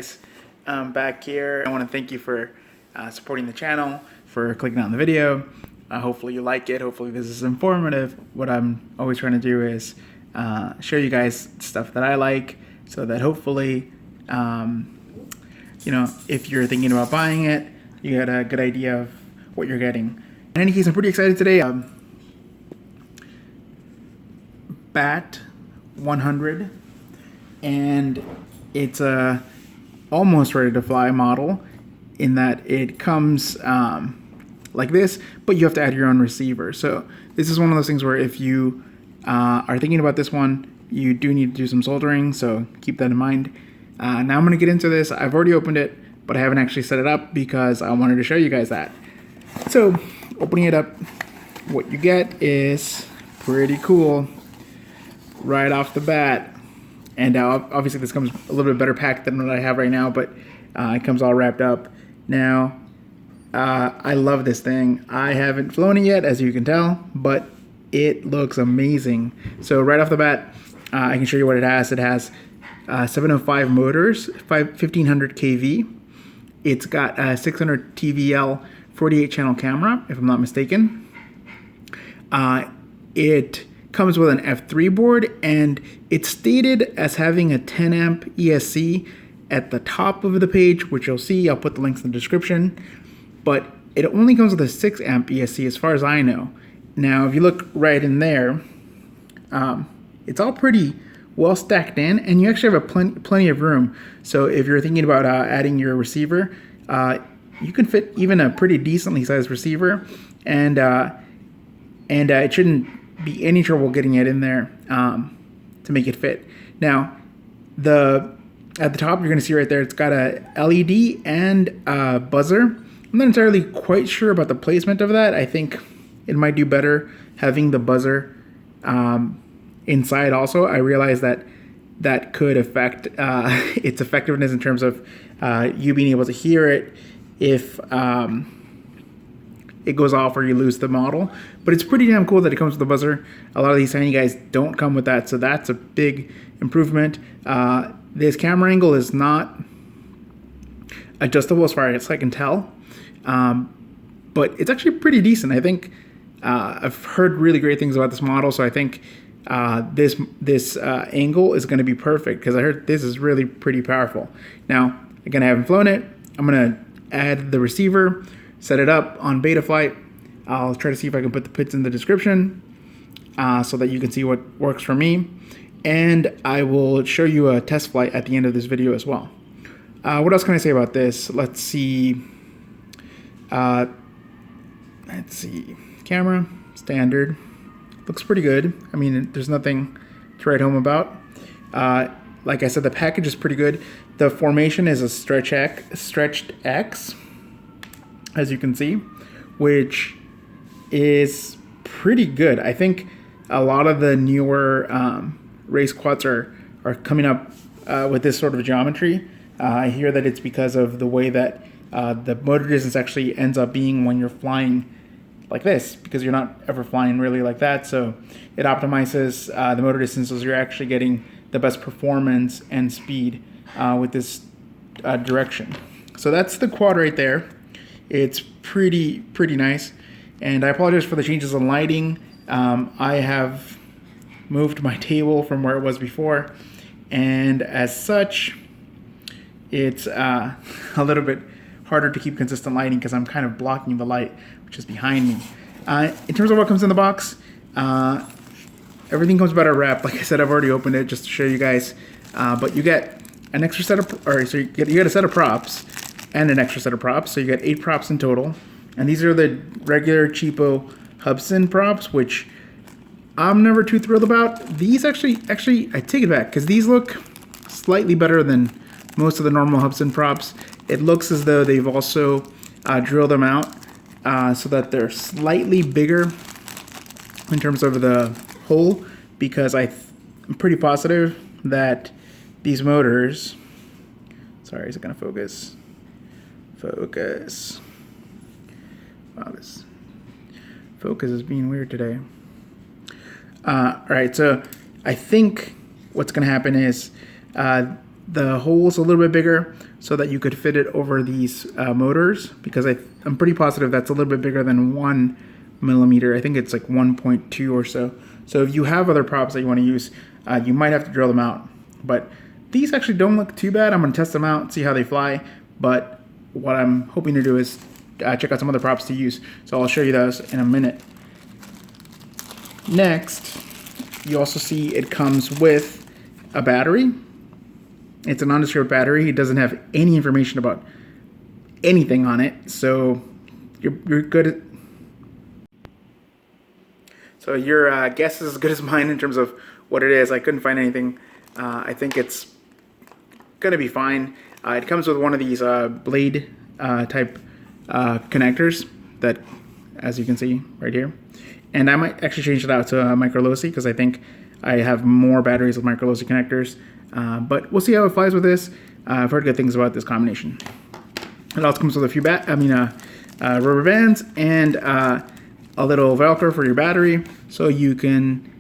guys, back here. I want to thank you for supporting the channel, for clicking on the video. Hopefully you like it. Hopefully this is informative. What I'm always trying to do is show you guys stuff that I like, so that hopefully, you know, if you're thinking about buying it, you get a good idea of what you're getting. In any case, I'm pretty excited today. Bat-100, and it's a almost ready to fly model in that it comes like this, but you have to add your own receiver. So this is one of those things where if you are thinking about this one, you do need to do some soldering, so keep that in mind. Now I'm going to get into this. I've already opened it, but I haven't actually set it up because I wanted to show you guys that. So opening it up, what you get is pretty cool right off the bat. And obviously this comes a little bit better packed than what I have right now, but it comes all wrapped up. Now, I love this thing. I haven't flown it yet, as you can tell, but it looks amazing. So right off the bat, I can show you what it has. It has 705 motors, 1500 kV. It's got a 600 TVL 48 channel camera, if I'm not mistaken. It comes with an F3 board, and it's stated as having a 10 amp ESC at the top of the page, which you'll see. I'll put the links in the description, but it only comes with a 6 amp ESC as far as I know. Now, if you look right in there, it's all pretty well stacked in, and you actually have plenty of room. So if you're thinking about adding your receiver, you can fit even a pretty decently sized receiver, and it shouldn't be any trouble getting it in there to make it fit. Now, at the top, you're going to see right there, it's got a LED and a buzzer. I'm not entirely quite sure about the placement of that. I think it might do better having the buzzer inside also. I realize that that could affect its effectiveness in terms of you being able to hear it if it goes off or you lose the model. But it's pretty damn cool that it comes with a buzzer. A lot of these tiny guys don't come with that, so that's a big improvement. This camera angle is not adjustable as far as I can tell, but it's actually pretty decent. I think I've heard really great things about this model, so I think this angle is going to be perfect, because I heard this is really pretty powerful. Now, again, I haven't flown it. I'm going to add the receiver, set it up on Betaflight. I'll try to see if I can put the PIDs in the description so that you can see what works for me. And I will show you a test flight at the end of this video as well. What else can I say about this? Let's see. Camera, standard. Looks pretty good. I mean, there's nothing to write home about. Like I said, the package is pretty good. The formation is a stretched X, as you can see, which is pretty good. I think a lot of the newer race quads are coming up with this sort of geometry. I hear that it's because of the way that the motor distance actually ends up being when you're flying like this, because you're not ever flying really like that. So it optimizes the motor distance, so you're actually getting the best performance and speed with this direction. So that's the quad right there. It's pretty nice, and I apologize for the changes in lighting. I have moved my table from where it was before, and as such, it's a little bit harder to keep consistent lighting because I'm kind of blocking the light which is behind me. In terms of what comes in the box, everything comes better wrapped. Like I said, I've already opened it just to show you guys, but you get an extra set of, so you get a set of props and an extra set of props, so you get 8 props in total. And these are the regular cheapo Hubsan props, which I'm never too thrilled about. These actually, I take it back, because these look slightly better than most of the normal Hubsan props. It looks as though they've also drilled them out so that they're slightly bigger in terms of the hole, because I'm pretty positive that these motors, sorry, is it gonna focus? Focus. Wow, this focus is being weird today. All right, so I think what's going to happen is the hole's a little bit bigger, so that you could fit it over these motors, because I'm pretty positive that's a little bit bigger than 1 millimeter. I think it's like 1.2 or so. So if you have other props that you want to use, you might have to drill them out. But these actually don't look too bad. I'm going to test them out, see how they fly. But what I'm hoping to do is check out some other props to use. So I'll show you those in a minute. Next, you also see it comes with a battery. It's a nondescript battery. It doesn't have any information about anything on it. So you're good. So your guess is as good as mine in terms of what it is. I couldn't find anything. I think it's going to be fine. It comes with one of these blade type connectors that, as you can see right here. And I might actually change it out to a micro LOSI because I think I have more batteries with micro LOSI connectors. But we'll see how it flies with this. I've heard good things about this combination. It also comes with a few rubber bands and a little Velcro for your battery, so you can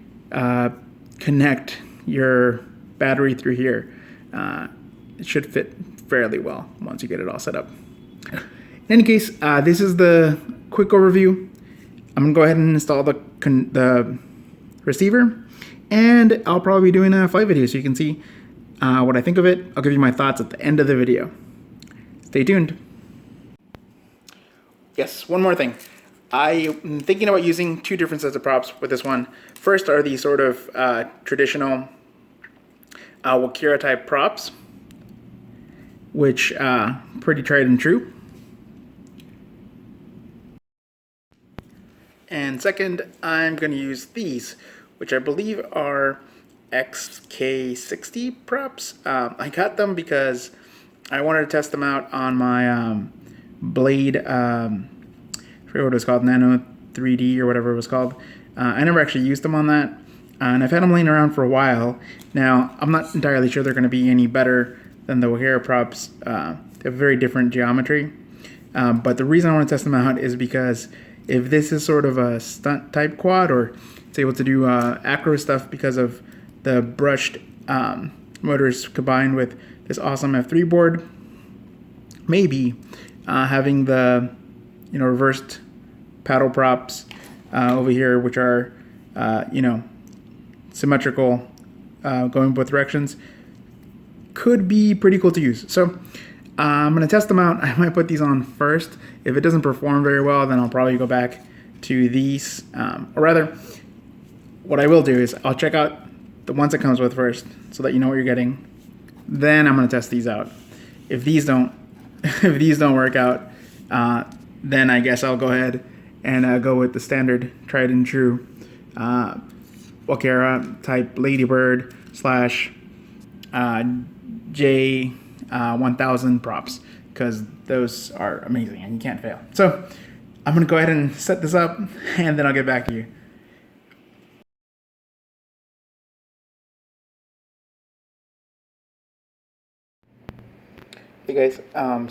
connect your battery through here. It should fit fairly well once you get it all set up. In any case, this is the quick overview. I'm gonna go ahead and install the receiver, and I'll probably be doing a flight video so you can see what I think of it. I'll give you my thoughts at the end of the video. Stay tuned. Yes, one more thing. I'm thinking about using two different sets of props with this one. First are these sort of traditional Wakira type props, which pretty tried and true. And second, I'm going to use these, which I believe are XK60 props. I got them because I wanted to test them out on my Blade, I forget what it was called, Nano 3D or whatever it was called. I never actually used them on that, and I've had them laying around for a while. Now, I'm not entirely sure they're going to be any better than the Wakira props. They have very different geometry, but the reason I want to test them out is because if this is sort of a stunt type quad, or it's able to do acro stuff because of the brushed motors combined with this awesome F3 board, maybe having the reversed paddle props over here, which are symmetrical, going both directions, could be pretty cool to use. So I'm going to test them out. I might put these on first. If it doesn't perform very well, then I'll probably go back to these. Or rather, what I will do is I'll check out the ones it comes with first so that you know what you're getting. Then I'm going to test these out. If these don't work out, then I guess I'll go ahead and go with the standard tried and true Wakira type Ladybird / J1000 props, because those are amazing and you can't fail. So I'm going to go ahead and set this up, and then I'll get back to you. Hey guys,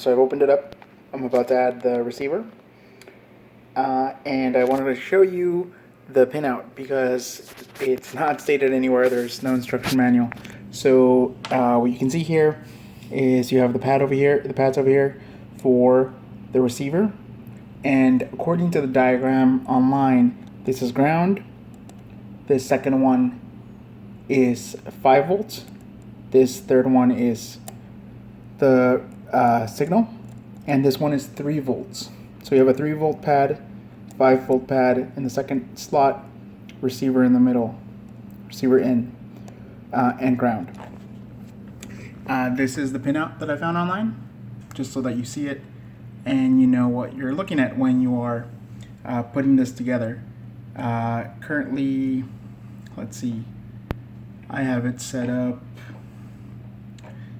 so I've opened it up. I'm about to add the receiver, and I wanted to show you the pinout because it's not stated anywhere. There's no instruction manual. So what you can see here is you have the pads over here for the receiver, and according to the diagram online, this is ground. This second one is 5 volts. This third one is the signal, and this one is 3 volts. So you have a 3 volt pad, 5 volt pad in the second slot, receiver in the middle, receiver in, and ground. This is the pinout that I found online, just so that you see it and you know what you're looking at when you are putting this together. Currently, let's see, I have it set up,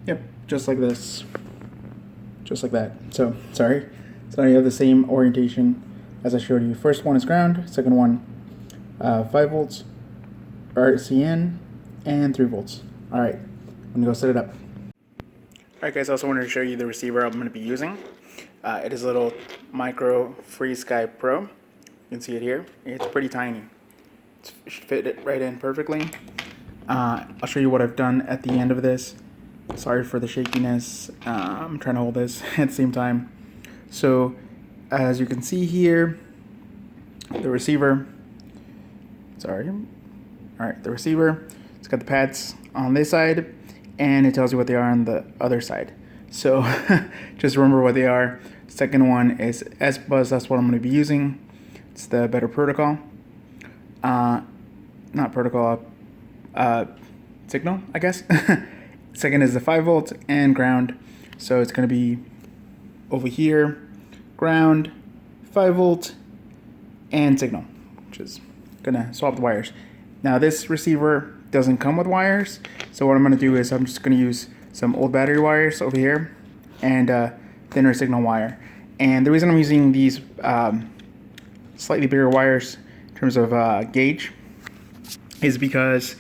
yep, just like this, just like that. So, sorry. So now you have the same orientation as I showed you. First one is ground, second one 5 volts, RCN, and 3 volts. All right, I'm gonna go set it up. All right, guys, I also wanted to show you the receiver I'm gonna be using. It is a little Micro FreeSky Pro. You can see it here. It's pretty tiny. It should fit it right in perfectly. I'll show you what I've done at the end of this. Sorry for the shakiness. I'm trying to hold this at the same time. So as you can see here, the receiver, the receiver, it's got the pads on this side, and it tells you what they are on the other side. So just remember what they are. Second one is S-Buzz, that's what I'm going to be using. It's the better protocol. Not protocol, signal, I guess. Second is the 5 volt and ground. So it's going to be over here, ground, 5 volt, and signal, which is going to swap the wires. Now this receiver doesn't come with wires, so what I'm going to do is I'm just going to use some old battery wires over here and thinner signal wire. And the reason I'm using these slightly bigger wires in terms of gauge is because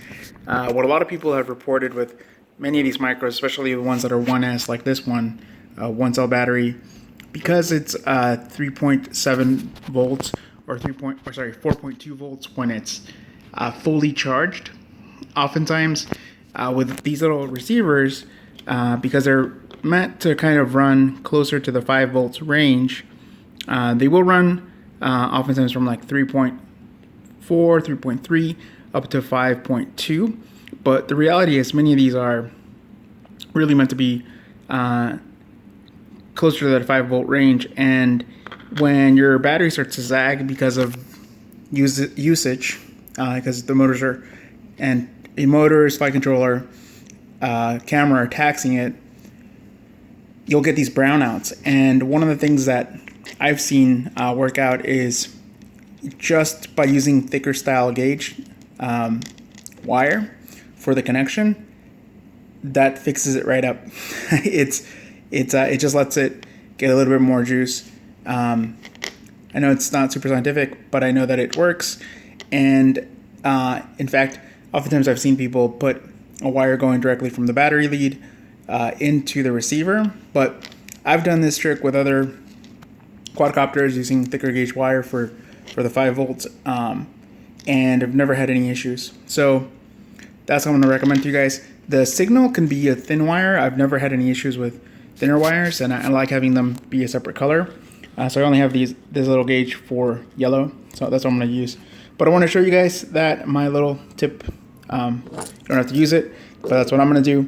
what a lot of people have reported with many of these micros, especially the ones that are 1S like this one, 1-cell battery, because it's 3.7 volts or 4.2 volts when it's fully charged. Oftentimes with these little receivers, because they're meant to kind of run closer to the 5 volts range, they will run oftentimes from like 3.4, 3.3 up to 5.2. But the reality is many of these are really meant to be closer to that 5 volt range, and when your battery starts to zag because of usage, because the motors are, and a motor, flight controller, camera are taxing it, you'll get these brownouts. And one of the things that I've seen work out is just by using thicker style gauge wire for the connection, that fixes it right up. It just lets it get a little bit more juice. I know it's not super scientific, but I know that it works. And in fact, oftentimes I've seen people put a wire going directly from the battery lead into the receiver, but I've done this trick with other quadcopters using thicker gauge wire for the 5 volts, and I've never had any issues. So that's what I'm going to recommend to you guys. The signal can be a thin wire. I've never had any issues with thinner wires, and I like having them be a separate color. So I only have this little gauge for yellow, so that's what I'm going to use. But I want to show you guys that my little tip. You don't have to use it, but that's what I'm going to do.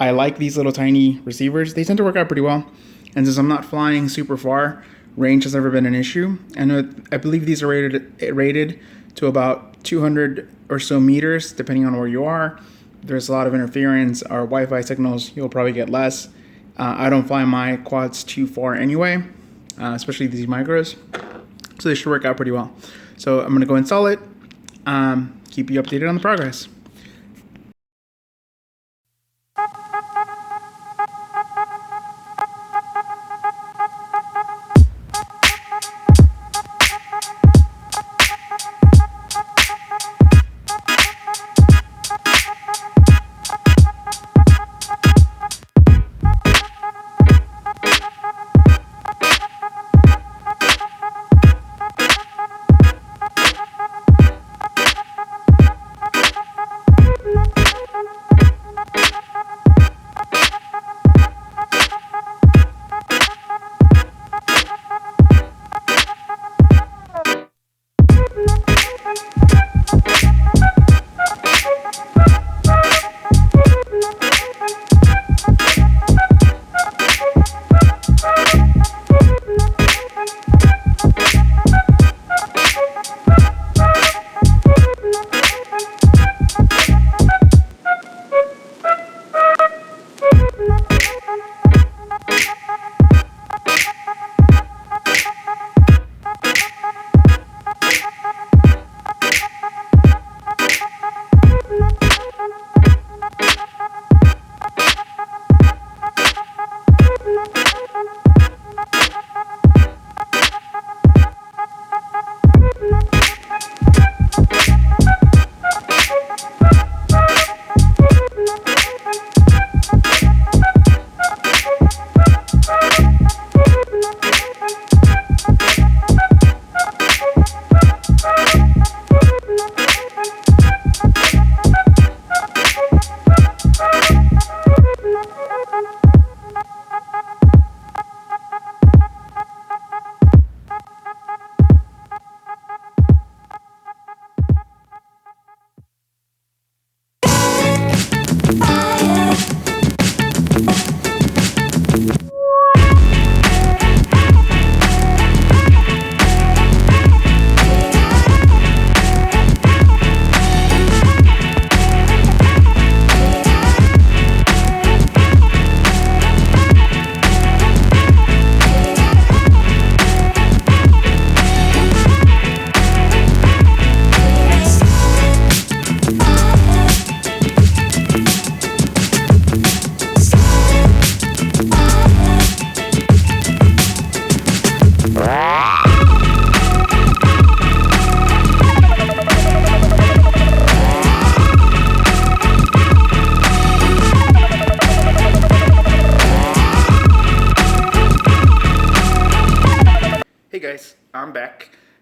I like these little tiny receivers. They tend to work out pretty well. And since I'm not flying super far, range has never been an issue. I believe these are rated to about 200 or so meters, depending on where you are. There's a lot of interference or Wi-Fi signals, you'll probably get less. I don't fly my quads too far anyway, especially these micros. So they should work out pretty well. So I'm going to go install it, keep you updated on the progress.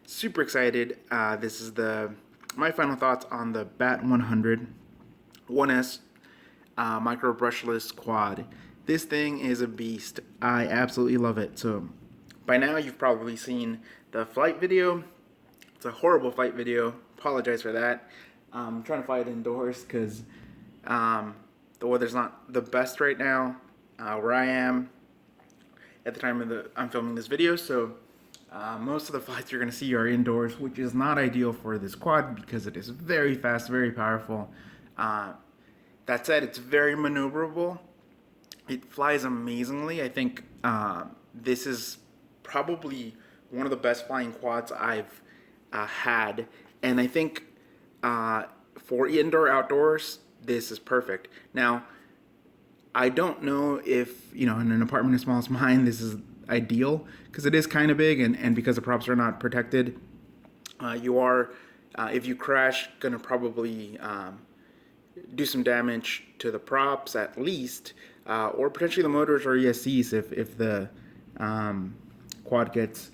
super excited. This is my final thoughts on the Bat-100 1S micro brushless quad. This thing is a beast. I absolutely love it. So by now you've probably seen the flight video. It's a horrible flight video. Apologize for that. I'm trying to fly it indoors because the weather's not the best right now where I am at the time I'm filming this video. So most of the flights you're going to see are indoors, which is not ideal for this quad because it is very fast, very powerful. That said, it's very maneuverable. It flies amazingly. I think this is probably one of the best flying quads I've had, and I think for indoor outdoors this is perfect. Now I don't know if, in an apartment as small as mine this is ideal because it is kind of big, and because the props are not protected, you are if you crash gonna probably do some damage to the props at least, or potentially the motors or ESCs if the quad gets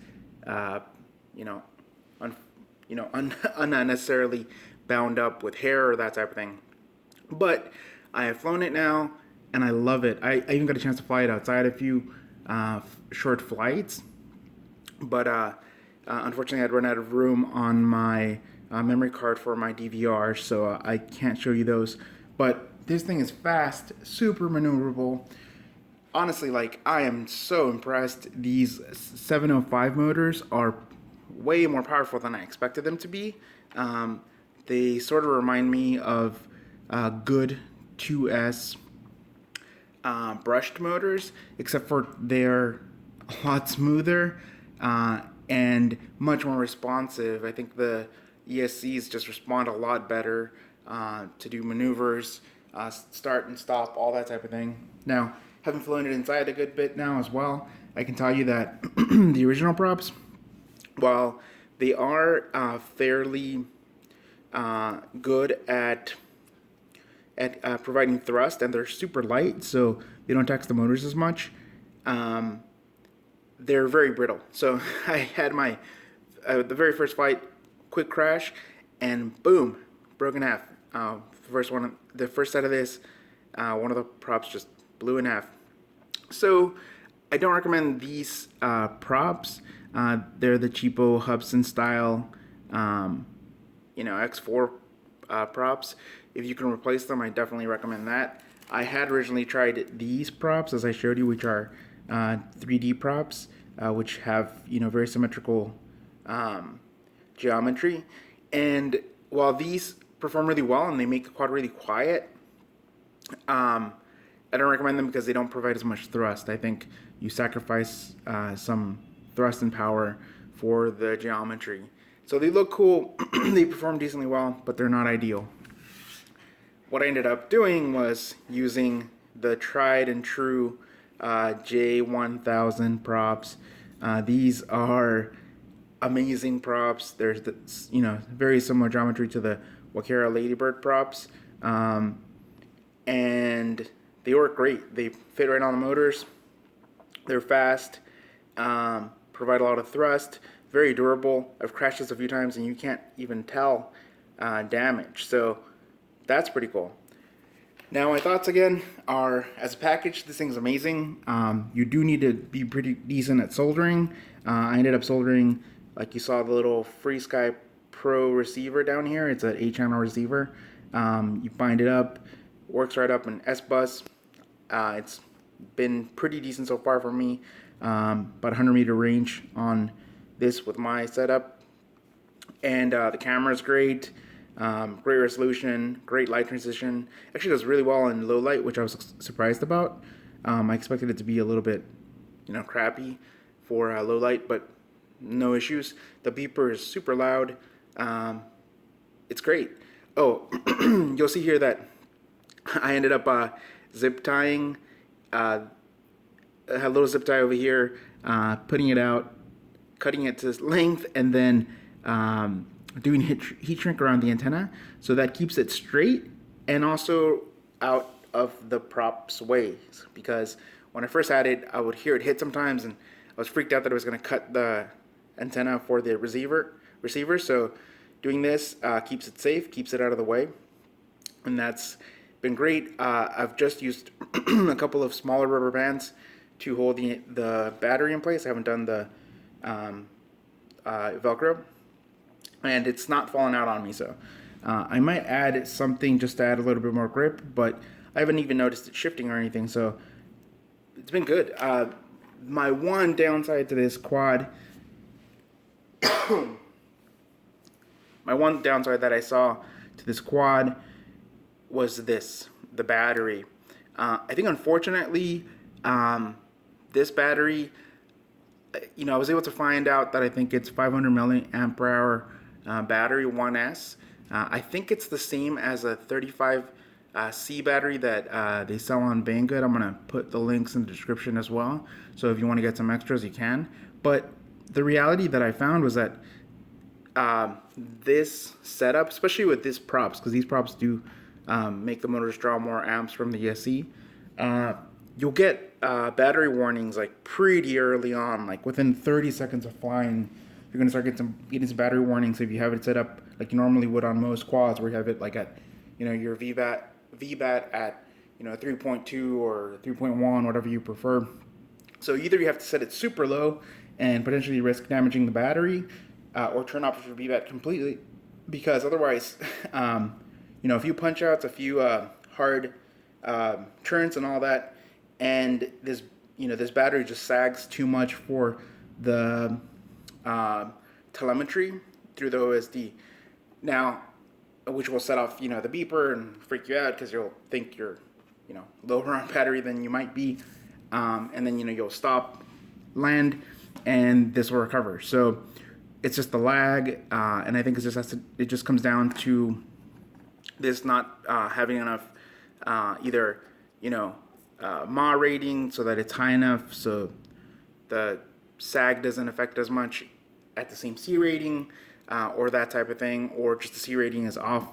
unnecessarily bound up with hair or that type of thing. But I have flown it now and I love it. I even got a chance to fly it outside a few short flights, but unfortunately I'd run out of room on my memory card for my DVR, so I can't show you those. But this thing is fast, super maneuverable. Honestly, I am so impressed. These 705 motors are way more powerful than I expected them to be. They sort of remind me of good 2S brushed motors, except for they're a lot smoother and much more responsive. I think the ESCs just respond a lot better to do maneuvers, start and stop, all that type of thing. Now, having flown it inside a good bit now as well, I can tell you that the original props, while they are fairly good at providing thrust, and they're super light, so they don't tax the motors as much, they're very brittle. So I had my the very first flight, quick crash, and boom, broke in half. The first set of this, one of the props just blew in half. So I don't recommend these props. They're the cheapo Hubson style, X4 props. If you can replace them, I definitely recommend that. I had originally tried these props, as I showed you, which are 3D props, which have very symmetrical geometry. And while these perform really well and they make the quad really quiet, I don't recommend them because they don't provide as much thrust. I think you sacrifice some thrust and power for the geometry. So they look cool, they perform decently well, but they're not ideal. What I ended up doing was using the tried and true J1000 props. These are amazing props. There's very similar geometry to the Wakera Ladybird props, and they work great. They fit right on the motors. They're fast, provide a lot of thrust, very durable. I've crashed this a few times and you can't even tell damage. So that's pretty cool. Now my thoughts again are, as a package, this thing's amazing. You do need to be pretty decent at soldering. I ended up soldering, like you saw, the little FreeSky Pro receiver down here. It's an 8-channel receiver. You bind it up, works right up an S-bus. It's been pretty decent so far for me. About 100-meter range on this with my setup. And the camera's great. Great resolution, great light transition. Actually does really well in low light, which I was surprised about. I expected it to be a little bit, crappy for low light, but no issues. The beeper is super loud. It's great. Oh, you'll see here that I ended up zip tying. I had a little zip tie over here, putting it out, cutting it to length, and then doing heat shrink around the antenna, so that keeps it straight and also out of the prop's way. Because when I first had it, I would hear it hit sometimes, and I was freaked out that it was going to cut the antenna for the receiver. So doing this keeps it safe, keeps it out of the way, and that's been great. I've just used a couple of smaller rubber bands to hold the battery in place. I haven't done the Velcro, and it's not falling out on me. So I might add something just to add a little bit more grip, but I haven't even noticed it shifting or anything. So it's been good. My one downside to this quad, my one downside that I saw to this quad was the battery. I think unfortunately, this battery, I was able to find out that I think it's 500 milliamp hour battery 1S. I think it's the same as a 35C battery that they sell on Banggood. I'm gonna put the links in the description as well, so if you want to get some extras, you can. But the reality that I found was that this setup, especially with these props, because these props do make the motors draw more amps from the ESC, you'll get battery warnings like pretty early on, like within 30 seconds of flying. You're gonna start getting some battery warnings if you have it set up like you normally would on most quads, where you have it like at your VBAT at 3.2 or 3.1, whatever you prefer. So either you have to set it super low and potentially risk damaging the battery, or turn off your VBAT completely, because otherwise, a few punch outs, a few hard turns and all that, and this battery just sags too much for the telemetry through the OSD. Now, which will set off the beeper and freak you out because you'll think you're lower on battery than you might be, and then you'll stop, land, and this will recover. So it's just the lag, and I think it just comes down to this not having enough either mAh rating so that it's high enough so the sag doesn't affect as much at the same C rating, or that type of thing, or just the C rating is off,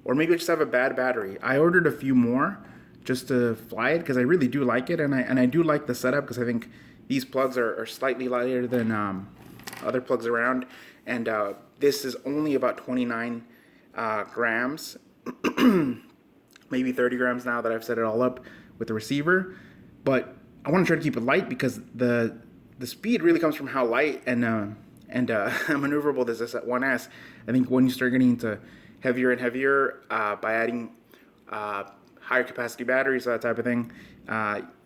or maybe I just have a bad battery. I ordered a few more just to fly it because I really do like it, and I do like the setup because I think these plugs are slightly lighter than other plugs around, and this is only about 29 grams, maybe 30 grams now that I've set it all up with the receiver. But I want to try to keep it light because the speed really comes from how light and maneuverable this is at 1S. I think when you start getting into heavier and heavier, by adding higher capacity batteries, that type of thing,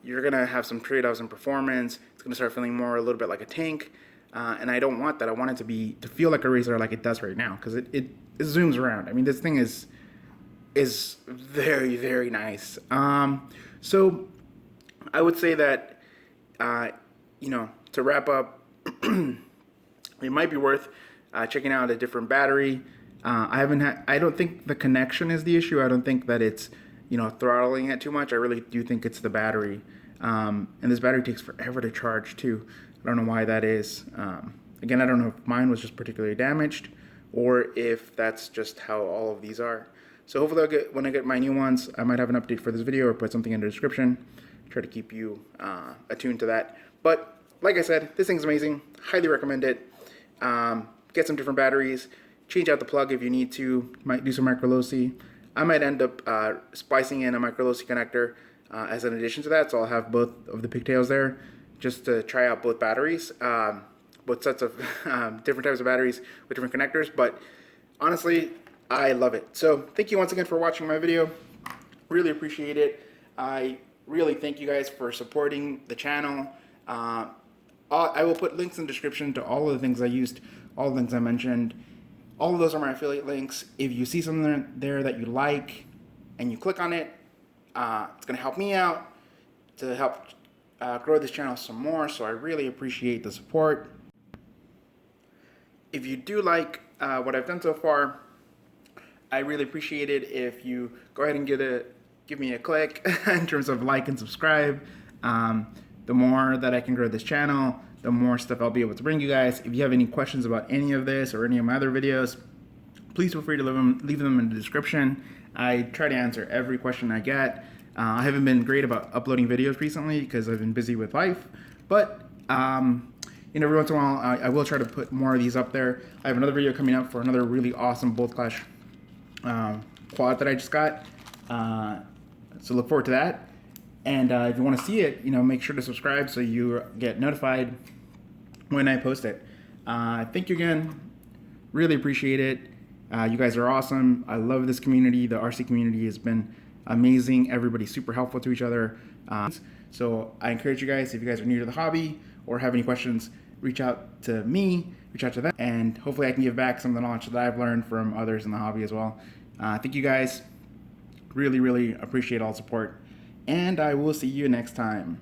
you're gonna have some trade-offs in performance. It's gonna start feeling more a little bit like a tank, and I don't want that. I want it to feel like a racer, like it does right now, because it zooms around. I mean, this thing is very, very nice. So I would say that to wrap up, it might be worth checking out a different battery. I don't think the connection is the issue. I don't think that it's throttling it too much. I really do think it's the battery. And this battery takes forever to charge too. I don't know why that is. Again, I don't know if mine was just particularly damaged or if that's just how all of these are. So hopefully when I get my new ones, I might have an update for this video or put something in the description. Try to keep you attuned to that. But like I said, this thing's amazing. Highly recommend it. Get some different batteries. Change out the plug if you need to. Might do some micro loci. I might end up splicing in a micro loci connector as an addition to that. So I'll have both of the pigtails there just to try out both batteries, both sets of different types of batteries with different connectors. But honestly, I love it. So thank you once again for watching my video. Really appreciate it. I really thank you guys for supporting the channel. I will put links in the description to all of the things I used, all the things I mentioned. All of those are my affiliate links. If you see something there that you like and you click on it, it's going to help me out to help grow this channel some more. So I really appreciate the support. If you do like what I've done so far, I really appreciate it if you go ahead and give me a click in terms of like and subscribe. The more that I can grow this channel, the more stuff I'll be able to bring you guys. If you have any questions about any of this or any of my other videos, please feel free to leave them in the description. I try to answer every question I get. I haven't been great about uploading videos recently because I've been busy with life, but every once in a while, I will try to put more of these up there. I have another video coming up for another really awesome Bolt Clash quad that I just got. So look forward to that. And if you want to see it, make sure to subscribe so you get notified when I post it. Thank you again. Really appreciate it. You guys are awesome. I love this community. The RC community has been amazing. Everybody's super helpful to each other. So I encourage you guys, if you guys are new to the hobby or have any questions, reach out to me, reach out to them, and hopefully I can give back some of the knowledge that I've learned from others in the hobby as well. Thank you guys. Really, really appreciate all the support. And I will see you next time.